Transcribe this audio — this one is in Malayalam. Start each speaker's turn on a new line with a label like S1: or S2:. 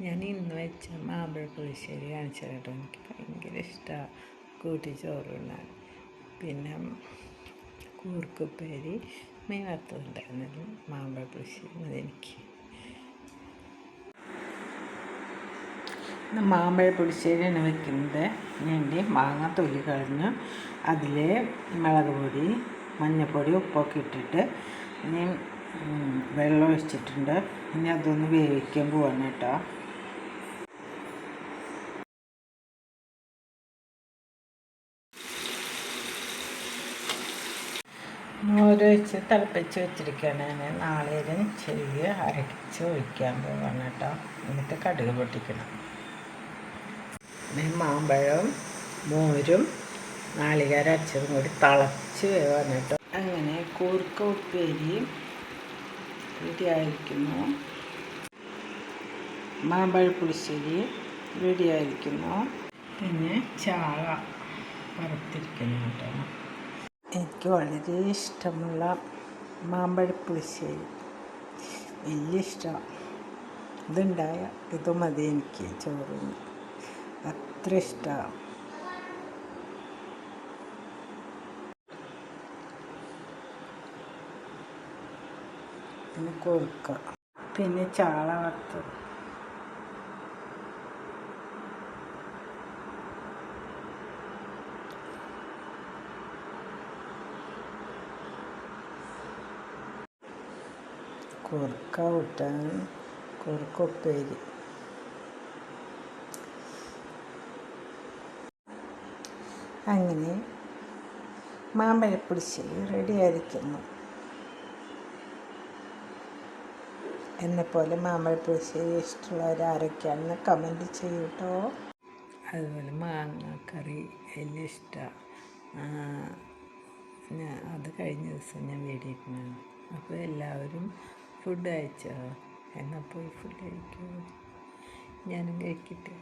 S1: ഞാൻ ഇന്ന് വെച്ച മാമ്പഴ പുളിശ്ശേരി കാണിച്ചു കേട്ടോ. എനിക്ക് ഭയങ്കര ഇഷ്ടമാണ് കൂട്ടി ചോറുണ്ണാൻ. പിന്നെ കൂർക്കുപ്പേരി, മീൻ വറുത്തതുണ്ടായിരുന്നാലും മാമ്പഴ പുളിശ്ശേരി മതി എനിക്ക്. മാമ്പഴ പുളിശ്ശേരിയാണ് വെക്കുന്നത്. വേണ്ടി മാങ്ങ തൊലി കളഞ്ഞ് അതിൽ മുളക് പൊടി, മഞ്ഞൾപ്പൊടി, ഉപ്പൊക്കെ ഇട്ടിട്ട് ഇനി വെള്ളം ഒഴിച്ചിട്ടുണ്ട്. ഇനി അതൊന്ന് വേവിക്കാൻ പോവാണ് കേട്ടോ. മോരൊഴിച്ച് തിളപ്പിച്ച് വെച്ചിരിക്കുകയാണ്. ഞാൻ നാളേലും ചെറിയ അരച്ച് ഒഴിക്കാൻ പോവാണ് കേട്ടോ. എന്നിട്ട് കടുക് പൊട്ടിക്കണം. മാമ്പഴം, മോരും നാളികേരം അരച്ചതും കൂടി തിളച്ച് വേവാണ് കേട്ടോ. അങ്ങനെ കൂർക്ക ഉപ്പേരി റെഡിയായിരിക്കുന്നു. മാമ്പഴ പുളിശ്ശേരി റെഡിയായിരിക്കുന്നു. പിന്നെ ചാള വറുത്തിരിക്കുന്നു കേട്ടോ. എനിക്ക് വളരെ ഇഷ്ടമുള്ള മാമ്പഴ പുളിശ്ശേരി, വലിയ ഇഷ്ടമാണ്. ഇതുണ്ടായ ഇത് മതി എനിക്ക് ചോറിന്, അത്ര ഇഷ്ടമാണ്. പിന്നെ കൂർക്ക, പിന്നെ ചാള വറുത്തത്. കൂർക്ക കൂട്ടാൻ, കൂർക്ക ഉപ്പേരി. അങ്ങനെ മാമ്പഴപ്പുളിശ്ശേരി റെഡിയായിരിക്കുന്നു. എന്നെപ്പോലെ മാമ്പഴപ്പുളിശ്ശേരി ഇഷ്ടമുള്ളവരാരൊക്കെയാണെന്ന് കമൻറ്റ് ചെയ്യൂ കേട്ടോ. അതുപോലെ മാങ്ങാക്കറി വലിയ ഇഷ്ടമാണ്. അത് കഴിഞ്ഞ ദിവസം ഞാൻ വേടിയിരുന്നതാണ്. അപ്പോൾ എല്ലാവരും ഫുഡ് കഴിച്ചോ? എന്നാൽ പോയി ഫുഡ് കഴിക്കൂ, ഞാനും കഴിക്കട്ടെ.